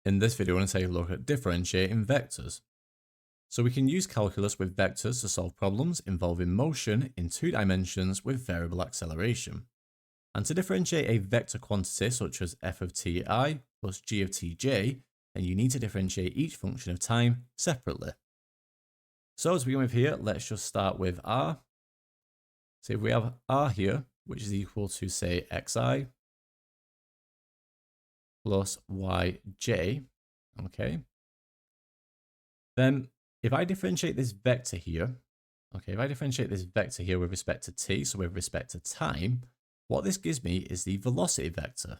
In this video, I want to take a look at differentiating vectors. So we can use calculus with vectors to solve problems involving motion in 2 dimensions with variable acceleration. And to differentiate a vector quantity such as f of ti plus g of tj, then you need to differentiate each function of time separately. So to begin with here, let's just start with r. So if we have r here, which is equal to, say, xi plus yj, okay, then if I differentiate this vector here, okay, if I differentiate this vector here with respect to t, so with respect to time, what this gives me is the velocity vector.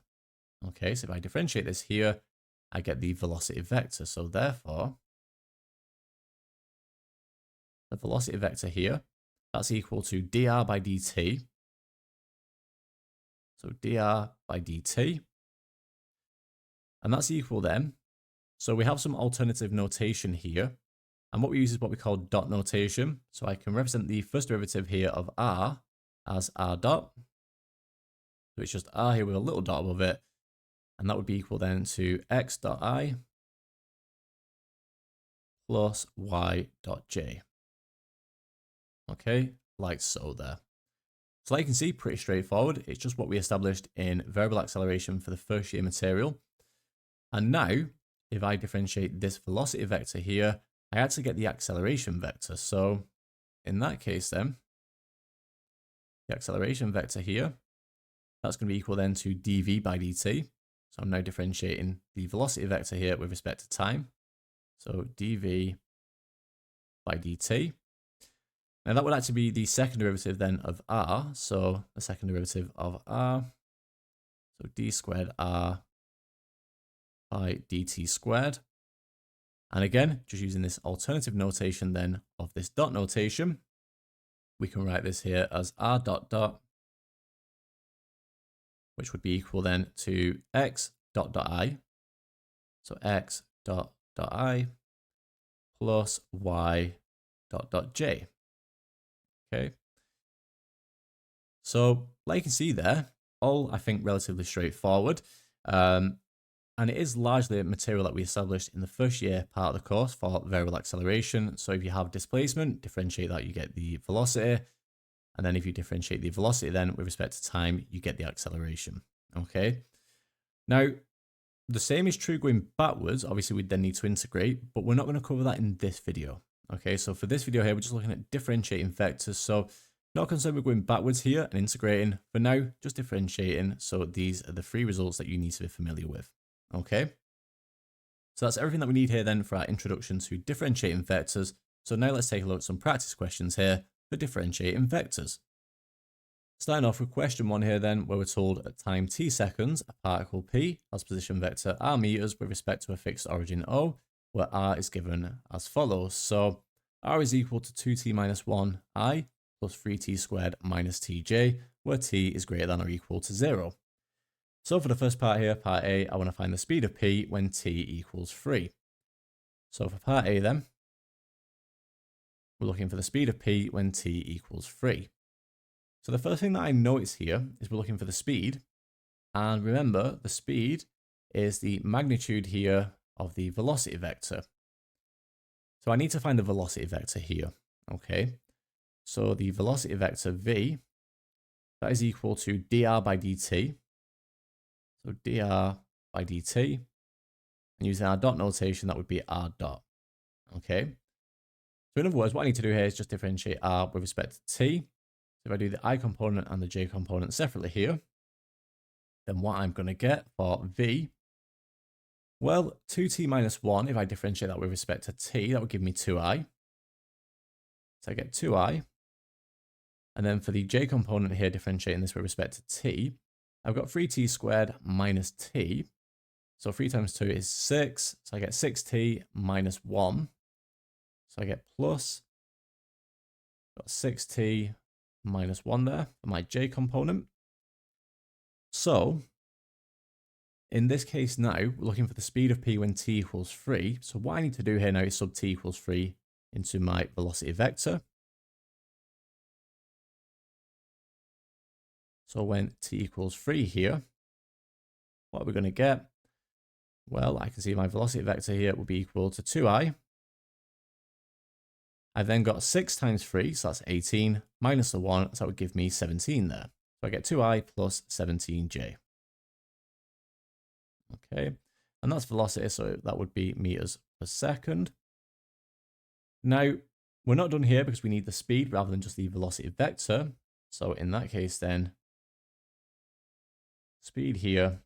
Okay, so if I differentiate this here, I get the velocity vector. So therefore, the velocity vector here, that's equal to dr by dt. So dr by dt. And that's equal then. So we have some alternative notation here. And what we use is what we call dot notation. So I can represent the first derivative here of r as r dot. So it's just r here with a little dot above it. And that would be equal then to x dot I plus y dot j. Okay, like so there. So like you can see, pretty straightforward. It's just what we established in variable acceleration for the first year material. And now, if I differentiate this velocity vector here, I actually get the acceleration vector. So in that case then, the acceleration vector here, that's going to be equal then to dv by dt. So I'm now differentiating the velocity vector here with respect to time. So dv by dt. Now that would actually be the second derivative then of r. So the second derivative of r. So d squared r by dt squared. And again, just using this alternative notation then of this dot notation, we can write this here as r dot dot, which would be equal then to x dot dot I. So x dot dot I plus y dot dot j. Okay. So like you can see there, all I think relatively straightforward. And it is largely a material that we established in the first year part of the course for variable acceleration. So if you have displacement, differentiate that, you get the velocity. And then if you differentiate the velocity then with respect to time, you get the acceleration. Okay. Now, the same is true going backwards. Obviously, we then need to integrate, but we're not going to cover that in this video. Okay, so for this video here, we're just looking at differentiating vectors. So not concerned with going backwards here and integrating. For now, just differentiating. So these are the 3 results that you need to be familiar with. Okay, so that's everything that we need here then for our introduction to differentiating vectors. So now let's take a look at some practice questions here for differentiating vectors. Starting off with question 1 here then, where we're told at time t seconds, a particle p has position vector r meters with respect to a fixed origin O, where r is given as follows. So r is equal to 2t minus 1 I plus 3t squared minus tj, where t is greater than or equal to 0. So for the first part here, part A, I want to find the speed of p when t equals 3. So for part A then, we're looking for the speed of p when t equals 3. So the first thing that I notice here is we're looking for the speed. And remember, the speed is the magnitude here of the velocity vector. So I need to find the velocity vector here. Okay. So the velocity vector v, that is equal to dr by dt. So dr by dt, and using our dot notation, that would be r dot. Okay. So in other words, what I need to do here is just differentiate r with respect to t. So if I do the I component and the j component separately here, then what I'm going to get for v, well, 2t minus 1, if I differentiate that with respect to t, that would give me 2i. So I get 2i. And then for the j component here, differentiating this with respect to t, I've got 3t squared minus t. So 3 times 2 is 6. So I get 6t minus 1. So I get plus, got 6t minus 1 there for my j component. So in this case now, we're looking for the speed of p when t equals 3. So what I need to do here now is sub t equals 3 into my velocity vector. So when t equals 3 here, what are we going to get? Well, I can see my velocity vector here will be equal to 2i. I've then got 6 times 3, so that's 18, minus the 1, so that would give me 17 there. So I get 2i plus 17j. Okay, and that's velocity, so that would be meters per second. Now, we're not done here because we need the speed rather than just the velocity vector. So in that case then, speed here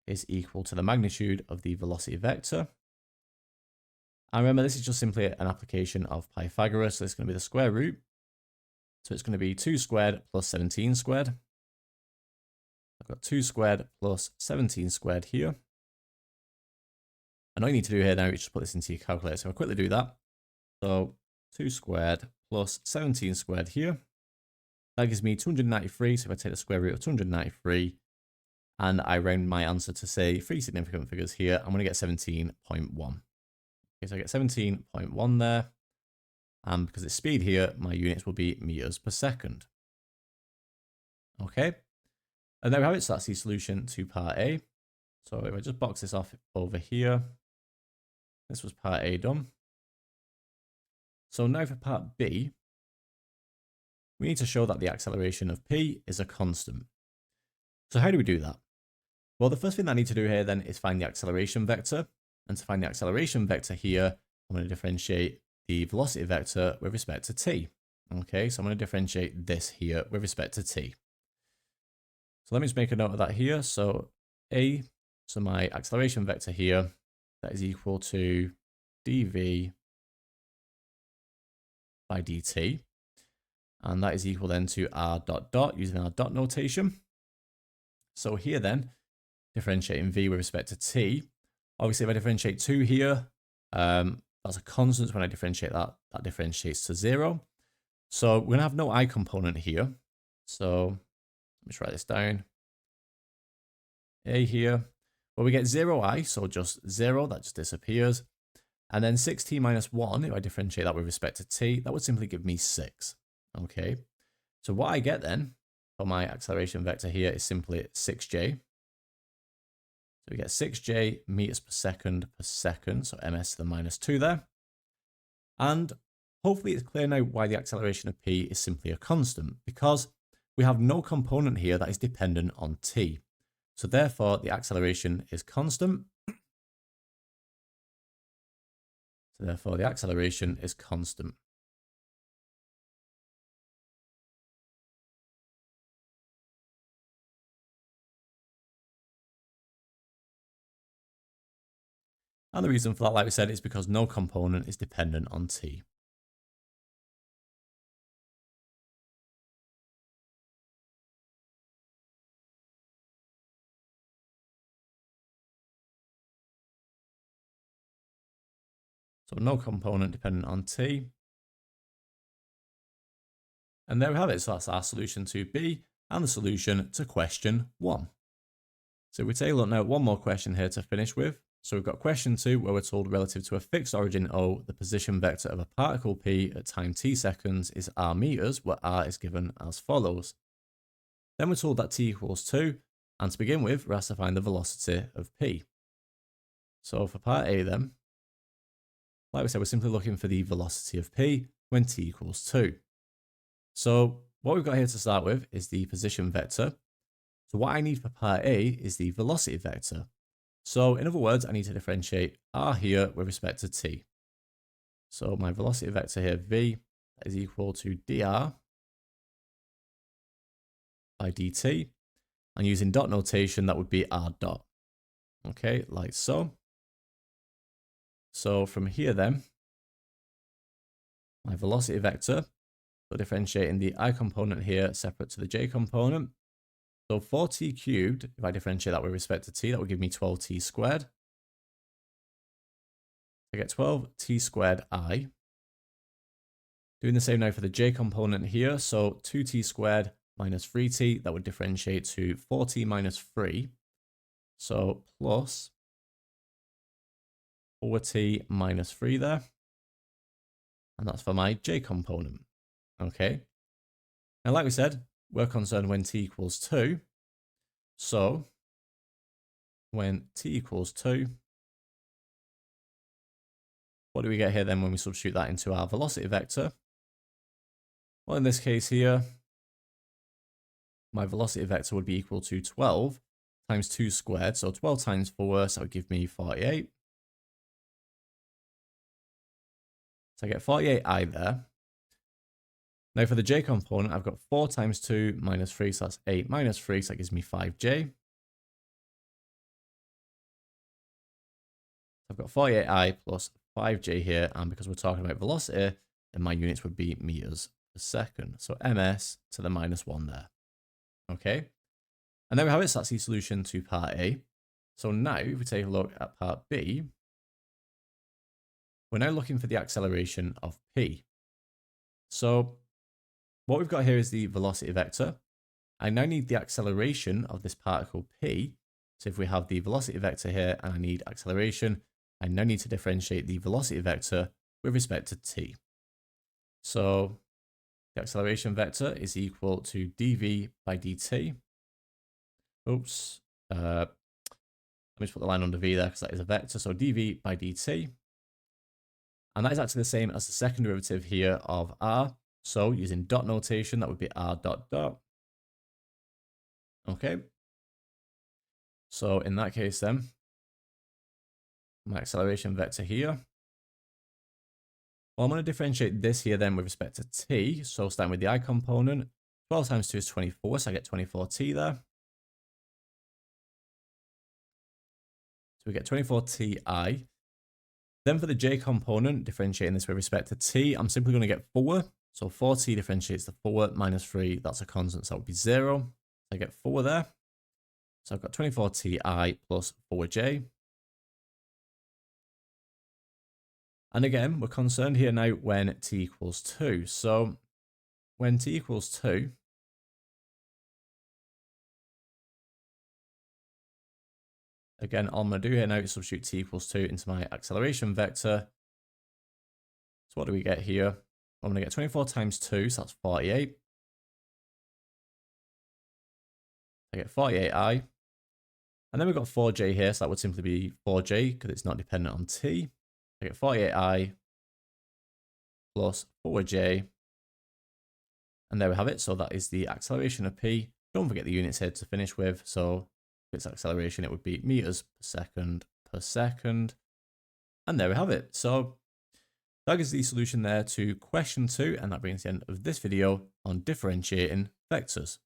is equal to the magnitude of the velocity vector. And remember, this is just simply an application of Pythagoras, so it's going to be the square root. So it's going to be 2 squared plus 17 squared. I've got 2 squared plus 17 squared here. And all you need to do here now is just put this into your calculator. So I'll quickly do that. So 2 squared plus 17 squared here. That gives me 293. So if I take the square root of 293 and I round my answer to say 3 significant figures here, I'm going to get 17.1. Okay, so I get 17.1 there. And because it's speed here, my units will be meters per second. Okay. And there we have it. So that's the solution to part A. So if I just box this off over here, this was part A done. So now for part B, we need to show that the acceleration of P is a constant. So how do we do that? Well, the first thing that I need to do here then is find the acceleration vector. And to find the acceleration vector here, I'm going to differentiate the velocity vector with respect to t. Okay, so I'm going to differentiate this here with respect to t. So let me just make a note of that here. So so my acceleration vector here, that is equal to dv by dt. And that is equal then to r dot dot using our dot notation. So here then, differentiating v with respect to t. Obviously, if I differentiate 2 here, that's a constant. When I differentiate that, that differentiates to 0. So we're going to have no I component here. So let me just write this down. A here. Well, we get 0i, so just 0, that just disappears. And then 6t minus 1, if I differentiate that with respect to t, that would simply give me 6. Okay. So what I get then for my acceleration vector here is simply 6j. So we get 6j meters per second, so ms to the minus 2 there. And hopefully it's clear now why the acceleration of p is simply a constant, because we have no component here that is dependent on t. So therefore the acceleration is constant. So therefore the acceleration is constant. And the reason for that, like we said, is because no component is dependent on t. So no component dependent on t. And there we have it. So that's our solution to B and the solution to question 1. So we take a look now at one more question here to finish with. So we've got question 2 where we're told relative to a fixed origin O, the position vector of a particle P at time t seconds is r meters, where r is given as follows. Then we're told that t equals 2, and to begin with, we're asked to find the velocity of P. So for part A then, like we said, we're simply looking for the velocity of P when t equals 2. So what we've got here to start with is the position vector. So what I need for part A is the velocity vector. So in other words, I need to differentiate r here with respect to t. So my velocity vector here, v, is equal to dr by dt. And using dot notation, that would be r dot. Okay, like so. So from here then, my velocity vector, so differentiating the I component here separate to the j component. So 4t cubed, if I differentiate that with respect to t, that would give me 12t squared. I get 12t squared I. Doing the same now for the j component here. So 2t squared minus 3t, that would differentiate to 4t minus 3. So plus 4t minus 3 there. And that's for my j component. Okay. Now, like we said, we're concerned when t equals 2. So when t equals 2. What do we get here then when we substitute that into our velocity vector? Well, in this case here, my velocity vector would be equal to 12 times 2 squared. So 12 times 4, so that would give me 48. So I get 48i there. Now for the j component, I've got 4 times 2 minus 3, so that's 8 minus 3, so that gives me 5j. I've got 48i plus 5j here, and because we're talking about velocity, then my units would be meters per second. So ms to the minus 1 there. Okay, and there we have it. So that's the solution to part A. So now if we take a look at part B, we're now looking for the acceleration of p. So what we've got here is the velocity vector. I now need the acceleration of this particle p. So if we have the velocity vector here and I need acceleration, I now need to differentiate the velocity vector with respect to t. So the acceleration vector is equal to dv by dt. Oops. Let me just put the line under v there because that is a vector. So dv by dt. And that is actually the same as the second derivative here of r. So using dot notation, that would be r dot dot. Okay. So in that case then, my acceleration vector here. Well, I'm going to differentiate this here then with respect to t. So starting with the I component, 12 times 2 is 24, so I get 24t there. So we get 24ti. Then for the j component, differentiating this with respect to t, I'm simply going to get 4. So 4t differentiates the 4 minus 3, that's a constant, so that would be 0. I get 4 there. So I've got 24ti plus 4j. And again, we're concerned here now when t equals 2. So when t equals 2, again, all I'm going to do here now is substitute t equals 2 into my acceleration vector. So what do we get here? I'm going to get 24 times 2, so that's 48. I get 48i. And then we've got 4j here, so that would simply be 4j because it's not dependent on t. I get 48i plus 4j. And there we have it. So that is the acceleration of p. Don't forget the units here to finish with. So if it's acceleration, it would be meters per second per second. And there we have it. So that is the solution there to question 2. And that brings the end of this video on differentiating vectors.